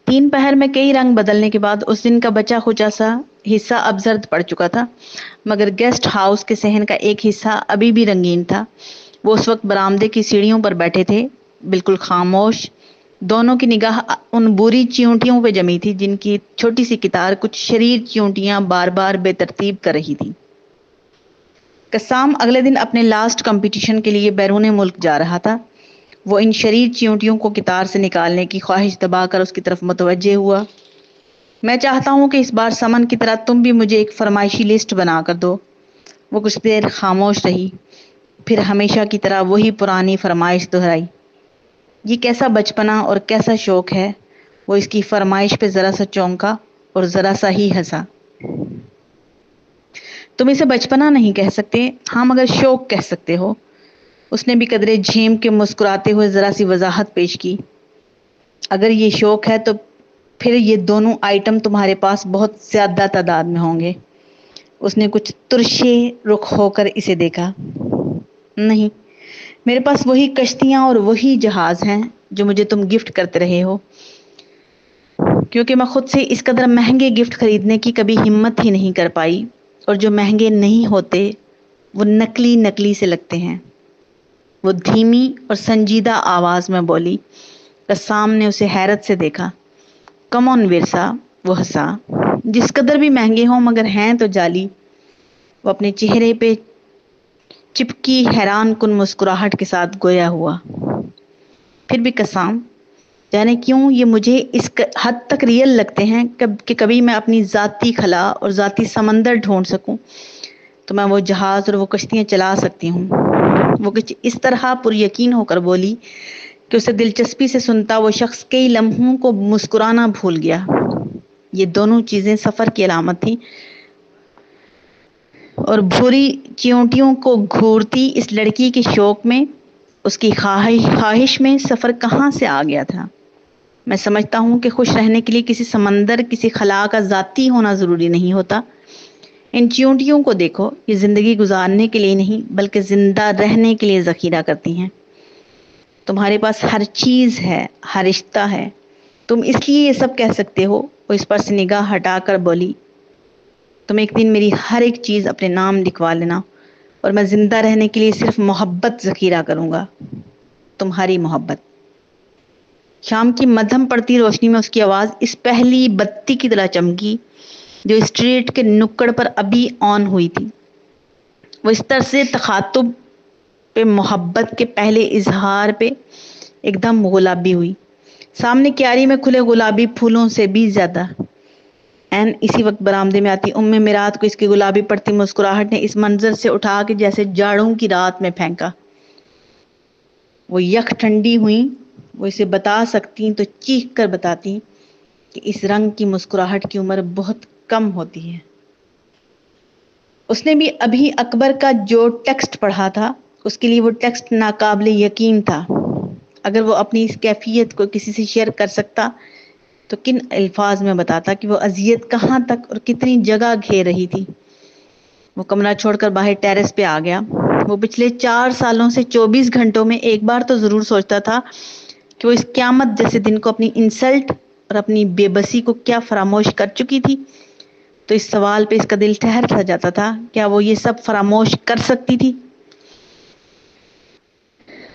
3 पहर में कई रंग बदलने के बाद उस दिन का बचा खुचा सा हिस्सा अब जर्द पड़ चुका था, मगर गेस्ट हाउस के सहन का एक हिस्सा अभी भी रंगीन था। वो उस वक्त बरामदे की सीढ़ियों पर बैठे थे, बिल्कुल खामोश। दोनों की निगाह उन बुरी चींटियों पे जमी थी जिनकी छोटी सी कितार कुछ शरीर चींटियां बार बार बेतरतीब कर रही थी। कस्साम अगले दिन अपने लास्ट कंपटीशन के लिए बैरून मुल्क जा रहा था। वो इन शरीर चींटियों को कितार से निकालने की ख्वाहिश दबाकर उसकी तरफ मुतवज्जे हुआ। मैं चाहता हूं कि इस बार समन की तरह तुम भी मुझे एक फरमाइशी लिस्ट बना कर दो। वो कुछ देर खामोश रही, फिर हमेशा की तरह वही पुरानी फरमाइश दोहराई। ये कैसा बचपना और कैसा शौक है। वो इसकी फरमाइश पे जरा सा चौंका और जरा सा ही हंसा। तुम इसे बचपना नहीं कह सकते, हाँ मगर शौक कह सकते हो। उसने भी कदरे झेम के मुस्कुराते हुए जरा सी वजाहत पेश की। अगर ये शौक है तो फिर ये दोनों आइटम तुम्हारे पास बहुत ज्यादा तादाद में होंगे। उसने कुछ तुरशे रुख होकर इसे देखा। नहीं, मेरे पास वही कश्तियां और वही जहाज हैं जो मुझे तुम गिफ्ट करते रहे हो, क्योंकि मैं खुद से इस कदर महंगे गिफ्ट खरीदने की कभी हिम्मत ही नहीं कर पाई, और जो महंगे नहीं होते वो नकली नकली से लगते हैं। वो धीमी और संजीदा आवाज में बोली। कस्साम ने उसे हैरत से देखा। कम ऑन विरसा, वो हंसा। जिस कदर भी महंगे हों मगर हैं तो जाली। वो अपने चेहरे पे चिपकी हैरान कुन मुस्कुराहट के साथ गोया हुआ। फिर भी कस्साम, जाने क्यों ये मुझे इस हद तक रियल लगते हैं कि कभी मैं अपनी जाती खला और जाती समंदर ढूंढ सकूं तो मैं वो जहाज और वो कश्तियां चला सकती हूँ। वो कुछ इस तरह पुरयकीन होकर बोली कि उसे दिलचस्पी से सुनता वो शख्स कई लम्हों को मुस्कुराना भूल गया। ये दोनों चीजें सफर की अलामत थी, और भूरी चींटियों को घूरती इस लड़की के शौक में, उसकी ख्वाहिश में सफर कहाँ से आ गया था। मैं समझता हूँ कि खुश रहने के लिए किसी समंदर, किसी खला का जाती होना जरूरी नहीं होता। इन चींटियों को देखो, ये जिंदगी गुजारने के लिए नहीं बल्कि जिंदा रहने के लिए जखीरा करती हैं। तुम्हारे पास हर चीज है, हर रिश्ता है, तुम इसलिए ये सब कह सकते हो। वो इस पर से निगाह हटाकर बोली, तुम एक दिन मेरी हर एक चीज अपने नाम लिखवा लेना और मैं जिंदा रहने के लिए सिर्फ मोहब्बत जखीरा करूंगा, तुम्हारी मोहब्बत। शाम की मध्यम पड़ती रोशनी में उसकी आवाज इस पहली बत्ती की तरह चमकी जो स्ट्रीट के नुक्कड़ पर अभी ऑन हुई थी। वो इस तरह से तखातुब पे, मोहब्बत के पहले इजहार पे एकदम गुलाबी हुई, सामने क्यारी में खुले गुलाबी फूलों से भी ज्यादा। एन इसी वक्त बरामदे में आती उम्मे मिरात को इसकी गुलाबी पड़ती मुस्कुराहट ने इस मंजर से उठा के जैसे जाड़ों की रात में फेंका। वो यख ठंडी हुई। वो इसे बता सकती तो चीख कर बताती कि इस रंग की मुस्कुराहट की उम्र बहुत कम होती है। उसने भी अभी अकबर का जो टेक्स्ट पढ़ा था, उसके लिए वो टेक्स्ट नाकाबिले यकीन था। अगर वो अपनी इस कैफियत को किसी से शेयर कर सकता तो किन अल्फाज में बताता कि वो अजियत कहाँ तक और कितनी जगह घेर रही थी। वो कमरा छोड़कर बाहर टेरेस पे आ गया। वो पिछले 4 सालों से 24 घंटों में एक बार तो जरूर सोचता था कि वो इस क्यामत जैसे दिन को, अपनी इंसल्ट और अपनी बेबसी को क्या फरामोश कर चुकी थी। तो इस सवाल पे इसका दिल ठहर सा जाता था, क्या वो ये सब फरामोश कर सकती थी।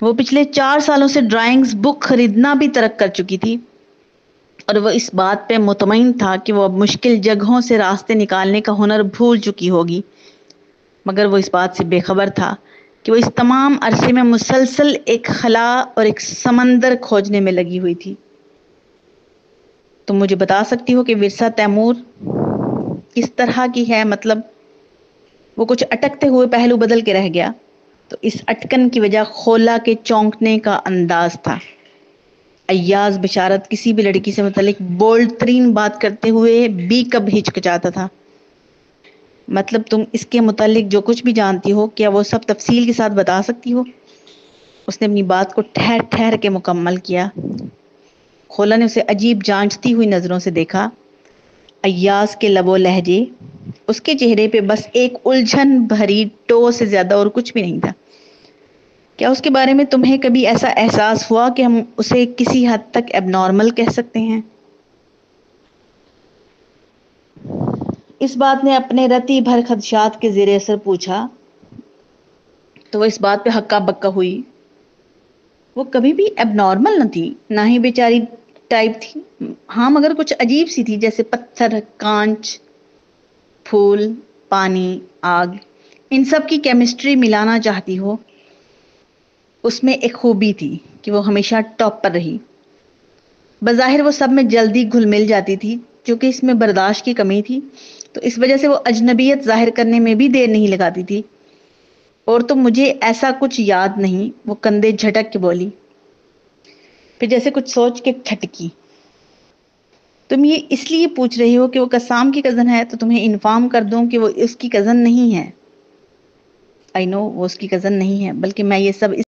वो पिछले 4 सालों से ड्राइंग्स बुक खरीदना भी तर्क कर चुकी थी, और वो इस बात पे मुतमईन था कि वो अब मुश्किल जगहों से रास्ते निकालने का हुनर भूल चुकी होगी। मगर वो इस बात से बेखबर था कि वो इस तमाम अरसे में मुसलसल एक खला और एक समंदर खोजने में लगी हुई थी। तुम मुझे बता सकती हो कि विरसा तैमूर किस तरह की है? मतलब, वो कुछ अटकते हुए पहलू बदल के रह गया। तो इस अटकन की वजह खोला के चौंकने का अंदाज था। अय्याज बिशारत किसी भी लड़की से मुतालिक बोल्ड तरीन बात करते हुए भी कब हिचकिचाता था। मतलब, तुम इसके मुतालिक जो कुछ भी जानती हो, क्या वो सब तफसील के साथ बता सकती हो? उसने अपनी बात को ठहर ठहर के मुकम्मल किया। खोला ने उसे अजीब जांचती हुई नजरों से देखा। अय्याज के लबो लहजे, उसके चेहरे पे बस एक उलझन भरी टो से ज्यादा और कुछ भी नहीं था। क्या उसके बारे में तुम्हें कभी ऐसा एहसास हुआ कि हम उसे किसी हद तक एबनॉर्मल कह सकते हैं? اس بات نے اپنے رتی بھر خدشات کے زیر اثر پوچھا تو وہ اس بات پہ ہکا بکا ہوئی. وہ کبھی بھی اب نارمل نہ تھی، نہ ہی بیچاری ٹائپ تھی. ہاں مگر کچھ عجیب سی تھی، جیسے پتھر، کانچ، پھول، پانی، آگ، ان سب کی کیمسٹری ملانا چاہتی ہو. اس میں ایک خوبی تھی کہ وہ ہمیشہ ٹاپ پر رہی. بظاہر وہ سب میں جلدی گھل مل جاتی تھی، کیونکہ اس میں برداشت کی کمی تھی تو اس وجہ سے وہ اجنبیت ظاہر کرنے میں بھی دیر نہیں لگاتی تھی. اور تو مجھے ایسا کچھ یاد نہیں. وہ کندھے جھٹک کے بولی، پھر جیسے کچھ سوچ کے کھٹکی. تم یہ اس لیے پوچھ رہی ہو کہ وہ قسام کی کزن ہے، تو تمہیں انفارم کر دوں کہ وہ اس کی کزن نہیں ہے. آئی نو وہ اس کی کزن نہیں ہے، بلکہ میں یہ سب